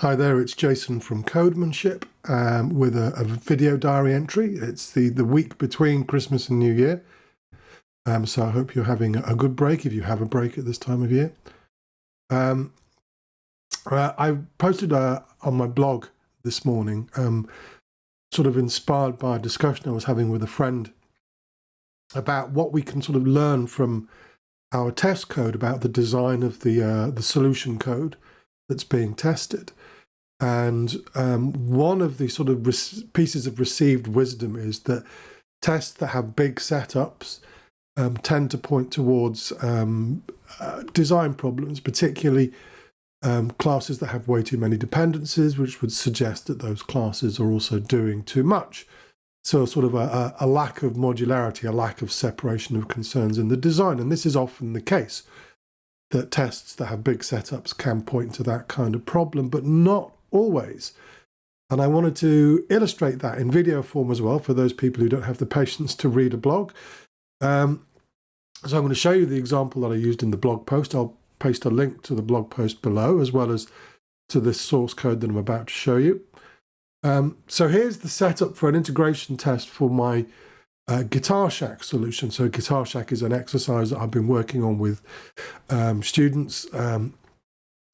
Hi there, it's Jason from Codemanship with a video diary entry. It's the week between Christmas and New Year. So I hope you're having a good break if you have a break at this time of year. I posted on my blog this morning, sort of inspired by a discussion I was having with a friend about what we can sort of learn from our test code about the design of the solution code that's being tested. And one of the sort of pieces of received wisdom is that tests that have big setups tend to point towards design problems, particularly classes that have way too many dependencies, which would suggest that those classes are also doing too much. So sort of a lack of modularity, a lack of separation of concerns in the design. And this is often the case, that tests that have big setups can point to that kind of problem, but not always. And I wanted to illustrate that in video form as well for those people who don't have the patience to read a blog. So I'm going to show you the example that I used in the blog post. I'll paste a link to the blog post below, as well as to this source code that I'm about to show you. So here's the setup for an integration test for my Guitar Shack solution. So Guitar Shack is an exercise that I've been working on with students,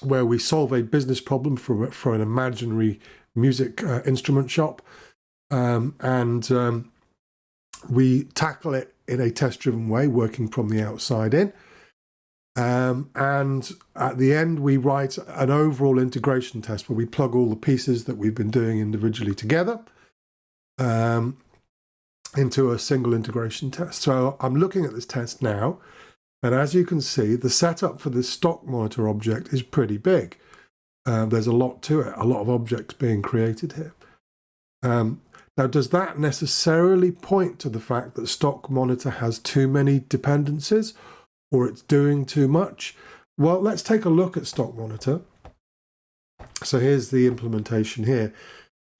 where we solve a business problem for an imaginary music instrument shop, and we tackle it in a test-driven way, working from the outside in. And at the end, we write an overall integration test where we plug all the pieces that we've been doing individually together into a single integration test. So I'm looking at this test now, and as you can see, the setup for this StockMonitor object is pretty big. There's a lot to it, a lot of objects being created here. Now, does that necessarily point to the fact that StockMonitor has too many dependencies, or it's doing too much? Well, let's take a look at StockMonitor. So here's the implementation here.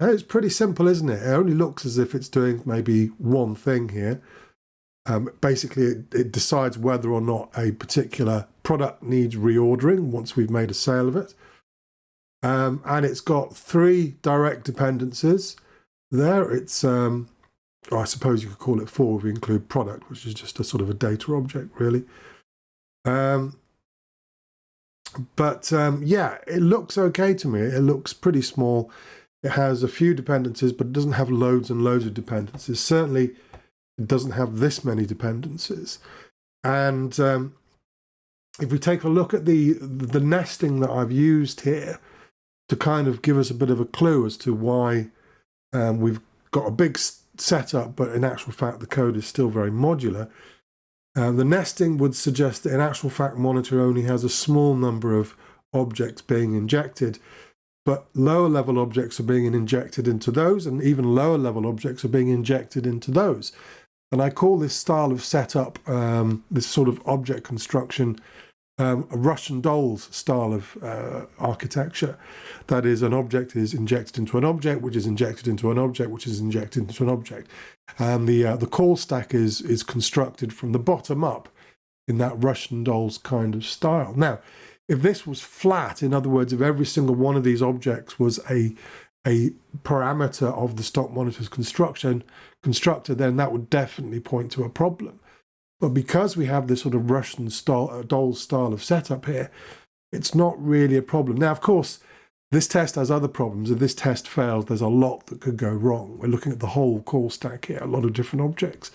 And it's pretty simple, isn't it? It only looks as if it's doing maybe one thing here. Basically, it decides whether or not a particular product needs reordering once we've made a sale of it. And it's got 3 direct dependencies there. It's, I suppose you could call it 4 if we include product, which is just a sort of a data object, really. Yeah, it looks okay to me. It looks pretty small. It has a few dependencies, but it doesn't have loads and loads of dependencies. Certainly, it doesn't have this many dependencies. And if we take a look at the nesting that I've used here to kind of give us a bit of a clue as to why we've got a big setup, but in actual fact, the code is still very modular. The nesting would suggest that in actual fact, Monitor only has a small number of objects being injected, but lower level objects are being injected into those, and even lower level objects are being injected into those. And I call this style of setup, this sort of object construction, a Russian dolls style of architecture. That is, an object is injected into an object, which is injected into an object, which is injected into an object. And the call stack is constructed from the bottom up in that Russian dolls kind of style. Now, if this was flat, in other words, if every single one of these objects was a parameter of the StockMonitor's constructor, then that would definitely point to a problem. But because we have this sort of Russian dolls style of setup here, it's not really a problem. Now, of course, this test has other problems. If this test fails, there's a lot that could go wrong. We're looking at the whole call stack here, a lot of different objects.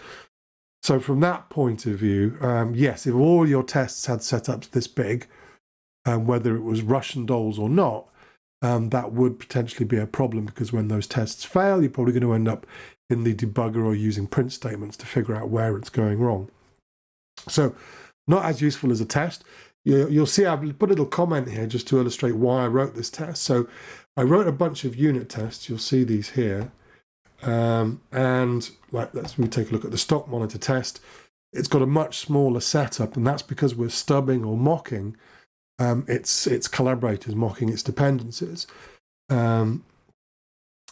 So from that point of view, yes, if all your tests had setups this big, whether it was Russian dolls or not, that would potentially be a problem, because when those tests fail, you're probably going to end up in the debugger or using print statements to figure out where it's going wrong. So not as useful as a test. You'll see I've put a little comment here just to illustrate why I wrote this test. So I wrote a bunch of unit tests. You'll see these here. And let's take a look at the StockMonitor test. It's got a much smaller setup, and that's because we're stubbing or mocking its collaborators, mocking its dependencies. And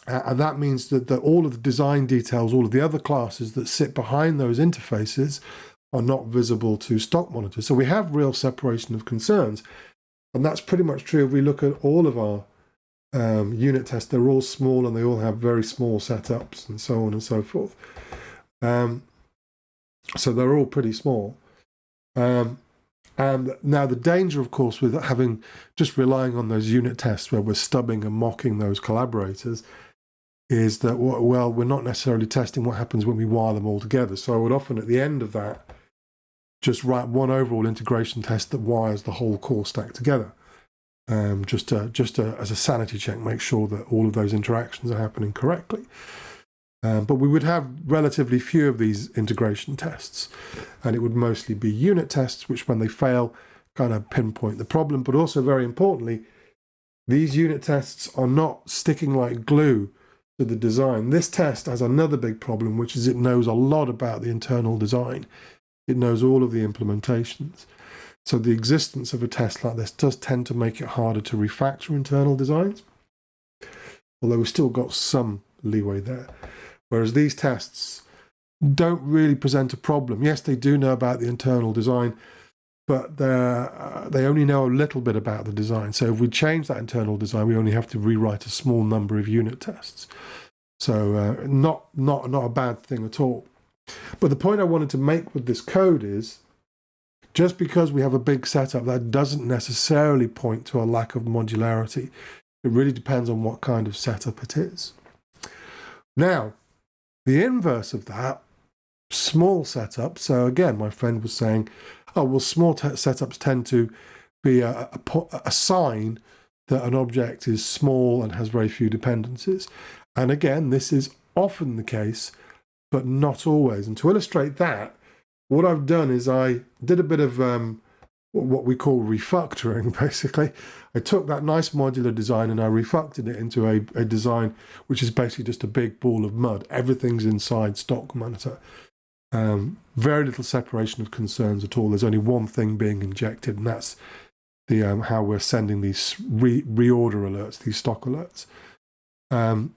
that means that all of the design details, all of the other classes that sit behind those interfaces are not visible to StockMonitor. So we have real separation of concerns. And that's pretty much true if we look at all of our unit tests, they're all small and they all have very small setups and so on and so forth. So they're all pretty small. And now the danger, of course, with just relying on those unit tests where we're stubbing and mocking those collaborators is that, well, we're not necessarily testing what happens when we wire them all together. So I would often, at the end of that, just write one overall integration test that wires the whole core stack together. Just as a sanity check, make sure that all of those interactions are happening correctly. But we would have relatively few of these integration tests, and it would mostly be unit tests, which when they fail, kind of pinpoint the problem. But also, very importantly, these unit tests are not sticking like glue to the design. This test has another big problem, which is it knows a lot about the internal design. It knows all of the implementations. So the existence of a test like this does tend to make it harder to refactor internal designs, although we've still got some leeway there. Whereas these tests don't really present a problem. Yes, they do know about the internal design, but they only know a little bit about the design. So if we change that internal design, we only have to rewrite a small number of unit tests. So not a bad thing at all. But the point I wanted to make with this code is, just because we have a big setup, that doesn't necessarily point to a lack of modularity. It really depends on what kind of setup it is. Now, the inverse of that, small setups. So again, my friend was saying, oh, well, small setups tend to be a sign that an object is small and has very few dependencies. And again, this is often the case, but not always. And to illustrate that, what I've done is I did a bit of what we call refactoring, basically. I took that nice modular design and I refactored it into a design which is basically just a big ball of mud. Everything's inside StockMonitor. Very little separation of concerns at all. There's only one thing being injected, and that's the how we're sending these reorder alerts, these stock alerts. And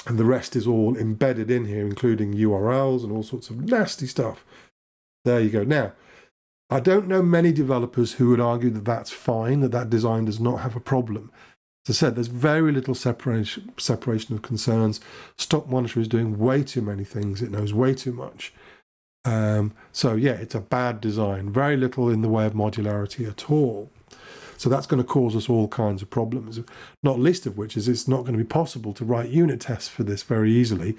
the rest is all embedded in here, including URLs and all sorts of nasty stuff. There you go. Now, I don't know many developers who would argue that that's fine, that design does not have a problem. As I said, there's very little separation of concerns. StockMonitor is doing way too many things. It knows way too much. So yeah, it's a bad design. Very little in the way of modularity at all. So that's going to cause us all kinds of problems, not least of which is it's not going to be possible to write unit tests for this very easily.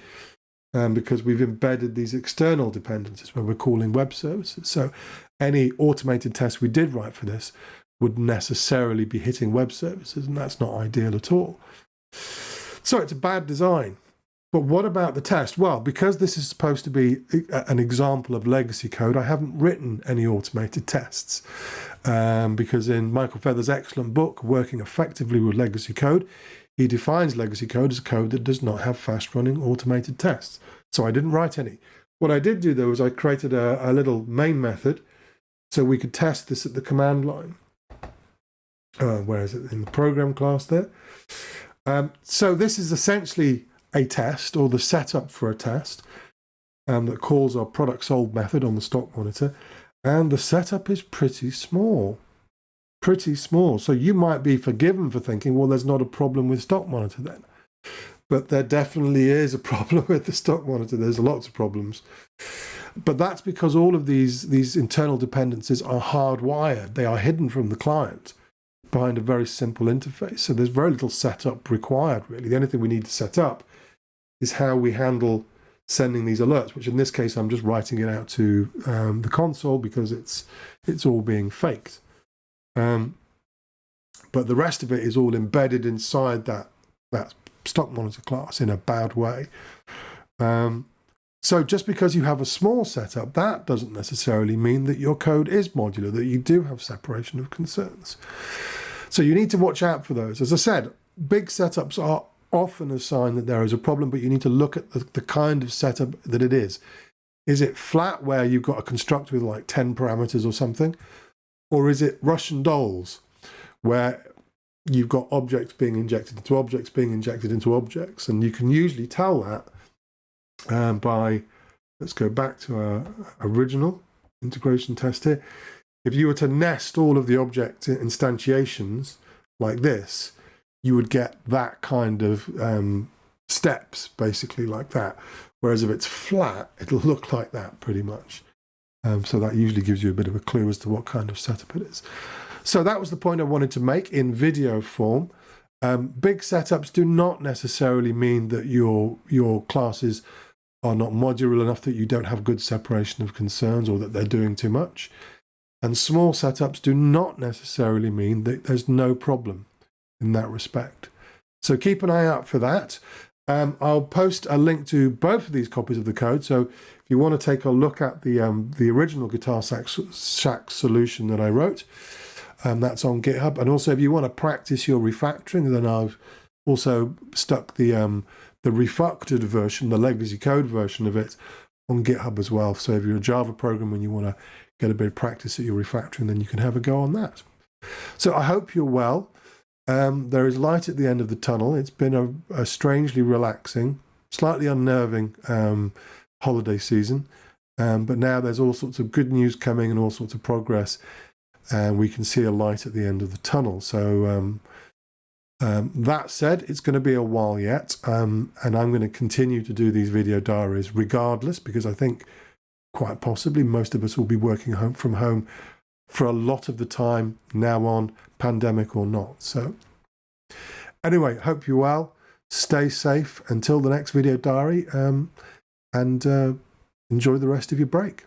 Because we've embedded these external dependencies where we're calling web services. So any automated test we did write for this would necessarily be hitting web services, and that's not ideal at all. So it's a bad design. But what about the test? Well, because this is supposed to be an example of legacy code, I haven't written any automated tests. Because in Michael Feather's excellent book, Working Effectively with Legacy Code, he defines legacy code as code that does not have fast-running automated tests. So I didn't write any. What I did do, though, is I created a little main method so we could test this at the command line. Where is it? In the program class there. So this is essentially a test, or the setup for a test, that calls our product sold method on the StockMonitor. And the setup is pretty small. Pretty small. So you might be forgiven for thinking, well, there's not a problem with StockMonitor then. But there definitely is a problem with the StockMonitor. There's lots of problems. But that's because all of these internal dependencies are hardwired. They are hidden from the client behind a very simple interface. So there's very little setup required, really. The only thing we need to set up is how we handle sending these alerts, which in this case, I'm just writing it out to the console because it's all being faked. But the rest of it is all embedded inside that StockMonitor class in a bad way. So just because you have a small setup, that doesn't necessarily mean that your code is modular, that you do have separation of concerns. So you need to watch out for those. As I said, big setups are often a sign that there is a problem, but you need to look at the kind of setup that it is. Is it flat where you've got a constructor with like 10 parameters or something? Or is it Russian dolls, where you've got objects being injected into objects being injected into objects? And you can usually tell that by, let's go back to our original integration test here. If you were to nest all of the object instantiations like this, you would get that kind of steps, basically like that. Whereas if it's flat, it'll look like that pretty much. So that usually gives you a bit of a clue as to what kind of setup it is. So that was the point I wanted to make in video form. Big setups do not necessarily mean that your classes are not modular enough, that you don't have good separation of concerns, or that they're doing too much. And small setups do not necessarily mean that there's no problem in that respect. So keep an eye out for that. I'll post a link to both of these copies of the code. So if you want to take a look at the original Guitar Shack solution that I wrote, that's on GitHub. And also if you want to practice your refactoring, then I've also stuck the refactored version, the legacy code version of it, on GitHub as well. So if you're a Java programmer and you want to get a bit of practice at your refactoring, then you can have a go on that. So I hope you're well. There is light at the end of the tunnel. It's been a strangely relaxing, slightly unnerving holiday season. But now there's all sorts of good news coming and all sorts of progress. And we can see a light at the end of the tunnel. So that said, it's going to be a while yet. And I'm going to continue to do these video diaries regardless, because I think quite possibly most of us will be working from home for a lot of the time now on, pandemic or not. So anyway, hope you're well. Stay safe until the next video diary, and enjoy the rest of your break.